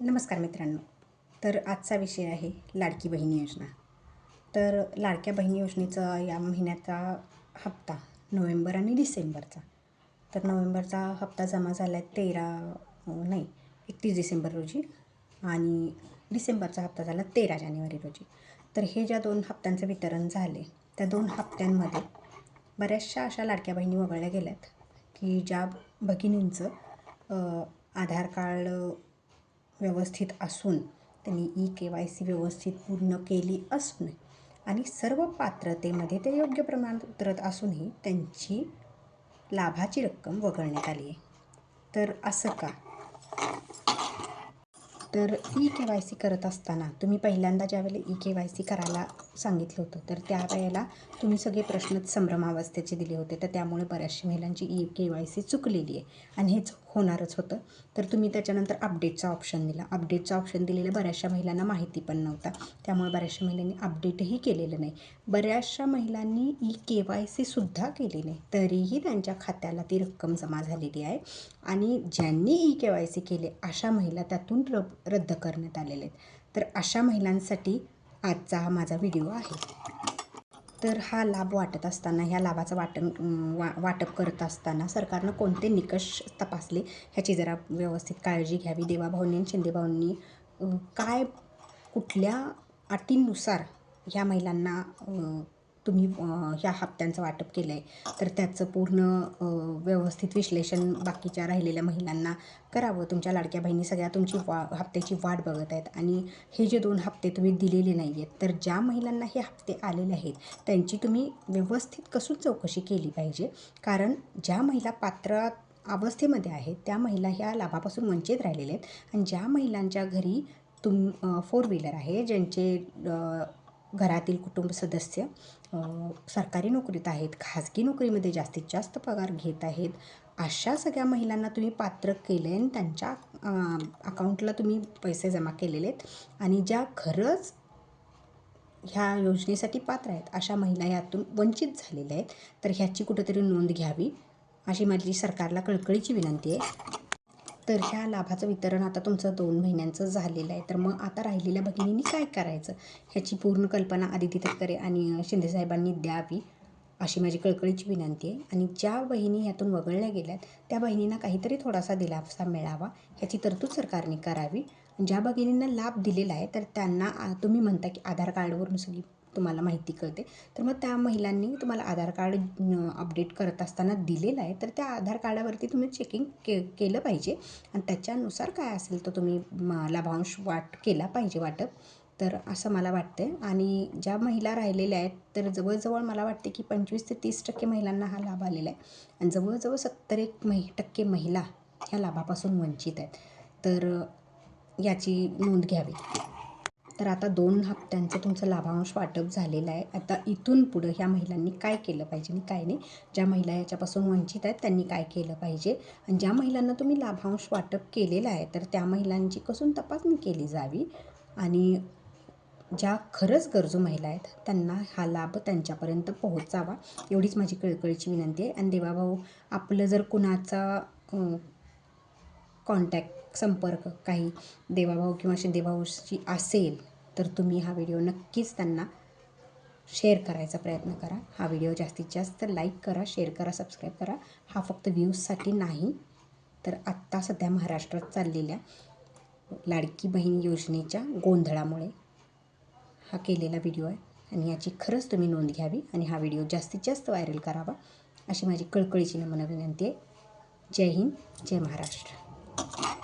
नमस्कार मित्रांनो. तर आजचा विषय आहे लाडकी बहीण योजना. तर लाडक्या बहीण योजनेचा या महिन्याचा हप्ता नोव्हेंबर आणि डिसेंबरचा. तर नोव्हेंबरचा हप्ता जमा झाला आहे 31 डिसेंबर रोजी आणि डिसेंबरचा हप्ता झाला 13 जानेवारी रोजी. तर हे ज्या 2 हप्त्यांचं वितरण झाले त्या 2 हप्त्यांमध्ये बऱ्याचशा अशा लाडक्या बहिणी वगळल्या गेल्यात की ज्या भगिनींचं आधार कार्ड व्यवस्थित असून त्यांनी KYC व्यवस्थित पूर्ण केली असून आणि सर्व पात्रतेमध्ये ते योग्य प्रमाणात असूनही त्यांची लाभाची रक्कम वगळण्यात आली आहे. तर असं का? तर KYC करत असताना तुम्ही पहिल्यांदा ज्यावेळेला KYC करायला सांगितलं होतं तर त्यावेळेला तुम्ही सगळे प्रश्न संभ्रमावस्थेचे दिले होते. तर त्यामुळे बऱ्याचशा महिलांची KYC चुकलेली आहे आणि हेच होणारच होतं. तर तुम्ही त्याच्यानंतर अपडेटचा ऑप्शन दिला. अपडेटचा ऑप्शन दिलेला बऱ्याचशा महिलांना माहिती पण नव्हता. त्यामुळे बऱ्याचशा महिलांनी अपडेटही केलेलं नाही. बऱ्याचशा महिलांनी KYC सुद्धा केली नाही तरीही त्यांच्या खात्याला ती रक्कम जमा झालेली आहे आणि ज्यांनी KYC केले अशा महिला त्यातून रद्द करण्यात आलेले आहेत. तर अशा महिलांसाठी आजचा हा माझा व्हिडिओ आहे. तर हा लाभ वाटत असताना ह्या लाभाचं वाटप करत असताना सरकारनं कोणते निकष तपासले ह्याची जरा व्यवस्थित काळजी घ्यावी. देवाभाऊंनी आणि शिंदेभाऊंनी कुठल्या अटींनुसार ह्या महिलांना तुम्ही ह्या हप्त्यांचं वाटप केलं आहे तर त्याचं पूर्ण व्यवस्थित विश्लेषण बाकीच्या राहिलेल्या महिलांना करावं. तुमच्या लाडक्या बहिणी सगळ्या तुमची हप्त्याची वाट बघत आहेत आणि हे जे 2 हप्ते तुम्ही दिलेले नाही आहेत तर ज्या महिलांना हे हप्ते आलेले आहेत त्यांची तुम्ही व्यवस्थित कसून चौकशी केली पाहिजे. कारण ज्या महिला पात्र अवस्थेमध्ये आहेत त्या महिला ह्या लाभापासून वंचित राहिलेल्या आहेत आणि ज्या महिलांच्या घरी 4 व्हीलर आहे, ज्यांचे घरातील कुटुंब सदस्य सरकारी नोकरीत आहेत, खाजगी नोकरीमध्ये जास्तीत जास्त पगार घेत आहेत, अशा सगळ्या महिलांना तुम्ही पात्र केलं आहे आणि त्यांच्या अकाउंटला तुम्ही पैसे जमा केलेले आहेत आणि ज्या खरंच ह्या योजनेसाठी पात्र आहेत अशा महिला ह्यातून वंचित झालेल्या आहेत. तर ह्याची कुठेतरी नोंद घ्यावी अशी माझी सरकारला कळकळीची विनंती आहे. तर ह्या लाभाचं वितरण आता तुमचं 2 महिन्यांचं झालेलं आहे. तर मग आता राहिलेल्या भगिनींनी काय करायचं ह्याची पूर्ण कल्पना आदिती तटकरे आणि शिंदेसाहेबांनी द्यावी अशी माझी कळकळीची विनंती आहे. आणि ज्या बहिणी ह्यातून वगळल्या गेल्यात त्या बहिणींना काहीतरी थोडासा दिलासा मिळावा ह्याची तरतूद सरकारने करावी. ज्या भगिनींना लाभ दिलेला आहे तर त्यांना तुम्ही म्हणता की आधार कार्डवरून सगळी तुम्हाला माहिती कळते तर मग त्या महिलांनी तुम्हाला आधार कार्ड अपडेट करत असताना दिलेलं आहे तर त्या आधार कार्डावरती तुम्ही चेकिंग केलं पाहिजे आणि त्याच्यानुसार काय असेल तर तुम्ही लाभांश केला पाहिजे वाटप. तर असं मला वाटतं आणि ज्या महिला राहिलेल्या आहेत तर जवळजवळ मला वाटते की 25 ते 30% महिलांना हा लाभ आलेला आहे आणि जवळजवळ 70% महिला ह्या लाभापासून वंचित आहेत. तर याची नोंद घ्यावी. तर आता 2 हप्त्यांचं तुमचं लाभांश वाटप झालेलं आहे. आता इथून पुढं ह्या महिलांनी काय केलं पाहिजे आणि काय नाही, ज्या महिला याच्यापासून वंचित आहेत त्यांनी काय केलं पाहिजे आणि ज्या महिलांना तुम्ही लाभांश वाटप केलेलं आहे तर त्या महिलांची कसून तपासणी केली जावी आणि ज्या खरंच गरजू महिला आहेत त्यांना हा लाभ त्यांच्यापर्यंत पोहोचावा एवढीच माझी कळकळीची विनंती आहे. आणि देवाभाऊ आपलं जर कुणाचा कॉन्टॅक्ट संपर्क काही देवाभाऊ किंवा शिंदेभाऊशी असेल तर तुम्ही हा व्हिडिओ नक्कीच त्यांना शेअर करायचा प्रयत्न करा. हा व्हिडिओ जास्तीत जास्त लाईक करा, शेअर करा, सबस्क्राईब करा. हा फक्त व्ह्यूजसाठी नाही तर आत्ता सध्या महाराष्ट्रात चाललेल्या लाडकी बहीण योजनेच्या गोंधळामुळे हा केलेला व्हिडिओ आहे आणि याची खरंच तुम्ही नोंद घ्यावी आणि हा व्हिडिओ जास्तीत जास्त व्हायरल करावा अशी माझी कळकळीची नम्र विनंती आहे. जय हिंद, जय महाराष्ट्र.